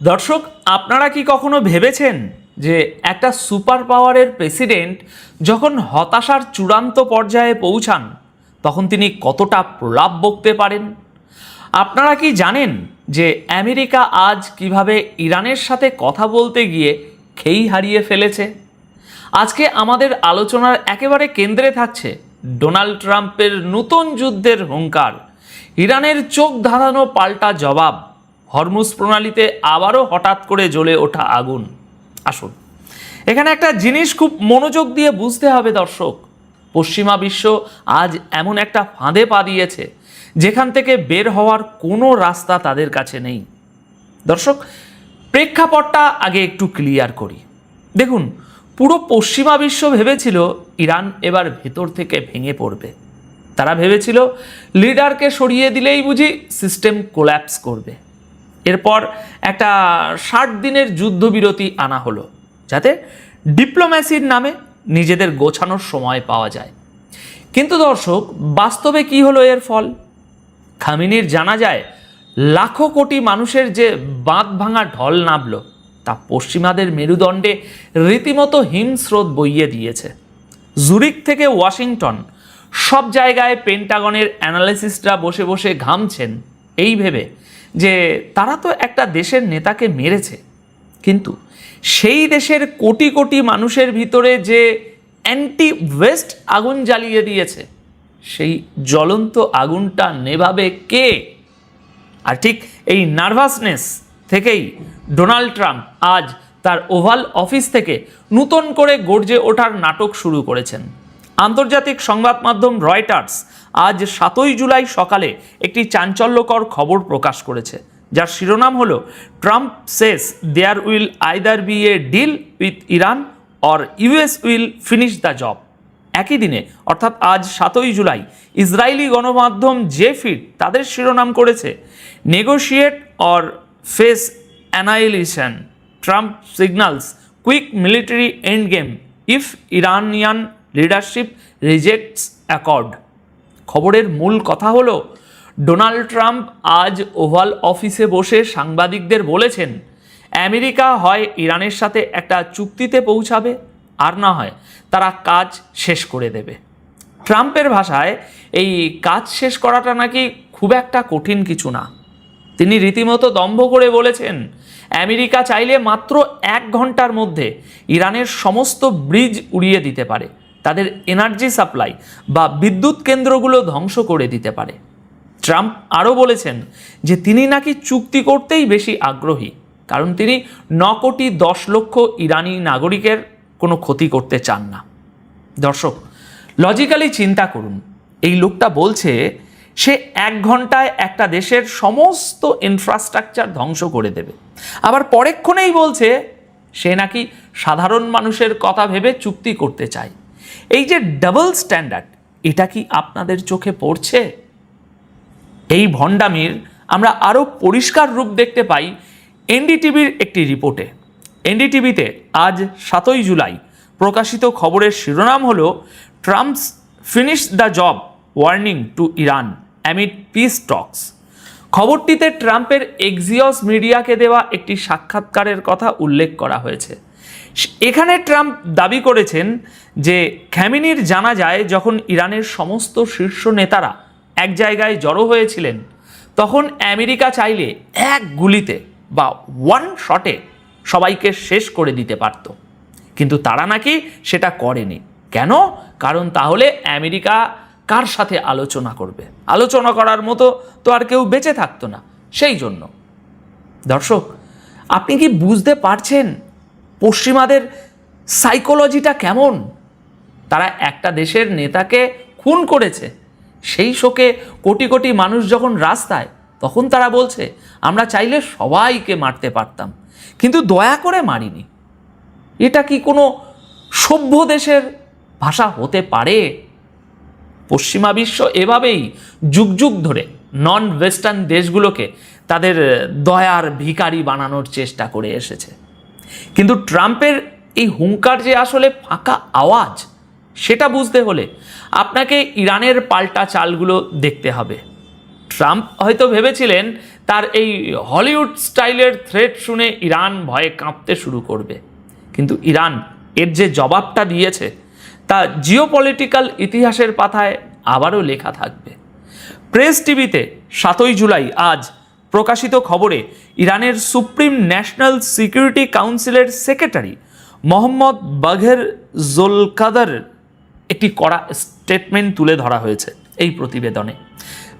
দর্শক, আপনারা কি কখনো ভেবেছেন যে একটা সুপার পাওয়ারের প্রেসিডেন্ট যখন হতাশার চূড়ান্ত পর্যায়ে পৌঁছান তখন তিনি কতটা প্রলাপ বকতে পারেন? আপনারা কি জানেন যে আমেরিকা আজ কিভাবে ইরানের সাথে কথা বলতে গিয়ে খেই হারিয়ে ফেলেছে? আজকে আমাদের আলোচনার একেবারে কেন্দ্রে থাকছে ডোনাল্ড ট্রাম্পের নতুন যুদ্ধের হুঙ্কার, ইরানের চোখ ধাঁধানো পাল্টা জবাব, হরমুজ প্রণালীতে আবারও হঠাৎ করে জ্বলে ওঠা আগুন। আসুন, এখানে একটা জিনিস খুব মনোযোগ দিয়ে বুঝতে হবে দর্শক। পশ্চিমা বিশ্ব আজ এমন একটা ফাঁদে পা দিয়েছে যেখান থেকে বের হওয়ার কোনো রাস্তা তাদের কাছে নেই। দর্শক, প্রেক্ষাপটটা আগে একটু ক্লিয়ার করি। দেখুন, পুরো পশ্চিমা বিশ্ব ভেবেছিল ইরান এবার ভেতর থেকে ভেঙে পড়বে। তারা ভেবেছিল লিডারকে সরিয়ে দিলেই বুঝি সিস্টেম কোল্যাপস করবে। এরপর একটা 60 দিনের যুদ্ধবিরতি আনা হলো যাতে ডিপ্লোম্যাসির নামে নিজেদের গোছানোর সময় পাওয়া যায়। কিন্তু দর্শক, বাস্তবে কি হলো এর ফল? খামেনির জানা যায় লাখো কোটি মানুষের যে বাঁধ ভাঙা ঢল নামল তা পশ্চিমাদের মেরুদণ্ডে রীতিমতো হিমস্রোত বইয়ে দিয়েছে। জুরিক থেকে ওয়াশিংটন সব জায়গায় পেন্টাগনের অ্যানালিস্টরা বসে বসে ঘামছেন এই ভেবে যে তারা তো একটা দেশের নেতাকে মেরেছে, কিন্তু সেই দেশের কোটি কোটি মানুষের ভিতরে যে অ্যান্টি ওয়েস্ট আগুন জ্বালিয়ে দিয়েছে, সেই জ্বলন্ত আগুনটা নেভাবে কে? আর ঠিক এই নার্ভাসনেস থেকেই ডোনাল্ড ট্রাম্প আজ তার ওভাল অফিস থেকে নতুন করে গর্জে ওঠার নাটক শুরু করেছেন। আন্তর্জাতিক সংবাদ মাধ্যম রয়টার্স আজ 7ই জুলাই সকালে একটি চাঞ্চল্যকর খবর প্রকাশ করেছে, যার শিরোনাম হলো Trump says there will either be a deal with Iran or US will finish the job. একই দিনে অর্থাৎ আজ 7ই জুলাই ইসরায়েলি গণমাধ্যম জেফিড তাদের শিরোনাম করেছে negotiate or face annihilation, Trump signals quick military end game if Iranian leadership rejects accord. খবরের মূল কথা হলো, ডোনাল্ড ট্রাম্প আজ ওভাল অফিসে বসে সাংবাদিকদের বলেছেন আমেরিকা হয় ইরানের সাথে একটা চুক্তিতে পৌঁছাবে, আর না হয় তারা কাজ শেষ করে দেবে। ট্রাম্পের ভাষায় এই কাজ শেষ করাটা নাকি খুব একটা কঠিন কিছু না। তিনি রীতিমতো দম্ভ করে বলেছেন আমেরিকা চাইলে মাত্র 1 ঘন্টার মধ্যে ইরানের সমস্ত ব্রিজ উড়িয়ে দিতে পারে, তাদের এনার্জি সাপ্লাই বা বিদ্যুৎ কেন্দ্রগুলো ধ্বংস করে দিতে পারে। ট্রাম্প আরও বলেছেন যে তিনি নাকি চুক্তি করতেই বেশি আগ্রহী, কারণ তিনি 9 কোটি 10 লক্ষ ইরানি নাগরিকের কোনো ক্ষতি করতে চান না। দর্শক, লজিক্যালি চিন্তা করুন, এই লোকটা বলছে সে 1 ঘন্টায় একটা দেশের সমস্ত ইনফ্রাস্ট্রাকচার ধ্বংস করে দেবে, আবার পরেক্ষণেই বলছে সে নাকি সাধারণ মানুষের কথা ভেবে চুক্তি করতে চায়। এই যে ডাবল স্ট্যান্ডার্ড, এটা কি আপনাদের চোখে পড়ছে? এই ভণ্ডামির আমরা আরও পরিষ্কার রূপ দেখতে পাই এনডিটিভির একটি রিপোর্টে। এনডিটিভিতে আজ 7ই জুলাই প্রকাশিত খবরের শিরোনাম হলো Trump's finish the job warning to Iran amid peace talks. খবরটিতে ট্রাম্পের এক্সিওস মিডিয়াকে দেওয়া একটি সাক্ষাৎকারের কথা উল্লেখ করা হয়েছে। এখানে ট্রাম্প দাবি করেছেন যে খামেনির জানা যায় যখন ইরানের সমস্ত শীর্ষ নেতারা এক জায়গায় জড়ো হয়েছিলেন তখন আমেরিকা চাইলে এক গুলিতে বা ওয়ান শটে সবাইকে শেষ করে দিতে পারত, কিন্তু তারা নাকি সেটা করেনি। কেন? কারণ তাহলে আমেরিকা কার সাথে আলোচনা করবে? আলোচনা করার মতো তো আর কেউ বেঁচে থাকতো না, সেই জন্য। দর্শক, আপনি কি বুঝতে পারছেন পশ্চিমাদের সাইকোলজিটা কেমন? তারা একটা দেশের নেতাকে খুন করেছে, সেই শোকে কোটি কোটি মানুষ যখন রাস্তায়, তখন তারা বলছে আমরা চাইলে সবাইকে মারতে পারতাম, কিন্তু দয়া করে মারিনি। এটা কি কোনো সভ্য দেশের ভাষা হতে পারে? পশ্চিমা বিশ্ব এভাবেই যুগ যুগ ধরে নন ওয়েস্টার্ন দেশগুলোকে তাদের দয়ার ভিখারি বানানোর চেষ্টা করে এসেছে। কিন্তু ট্রাম্পের এই হুঙ্কার যে আসলে ফাঁকা আওয়াজ, সেটা বুঝতে হলে আপনাকে ইরানের পাল্টা চালগুলো দেখতে হবে। ট্রাম্প হয়তো ভেবেছিলেন তার এই হলিউড স্টাইলের থ্রেট শুনে ইরান ভয়ে কাঁপতে শুরু করবে, কিন্তু ইরান এর যে জবাবটা দিয়েছে তা জিওপলিটিক্যাল ইতিহাসের পাতায় আবারও লেখা থাকবে। প্রেস টিভিতে 7 জুলাই আজ প্রকাশিত খবরে ইরানের সুপ্রিম ন্যাশনাল সিকিউরিটি কাউন্সিলের সেক্রেটারি মোহাম্মদ বাঘের জোলকাদার একটি কড়া স্টেটমেন্ট তুলে ধরা হয়েছে এই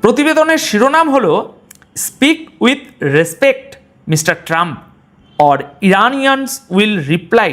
প্রতিবেদনের শিরোনাম হলো speak with respect mister Trump or Iranians will reply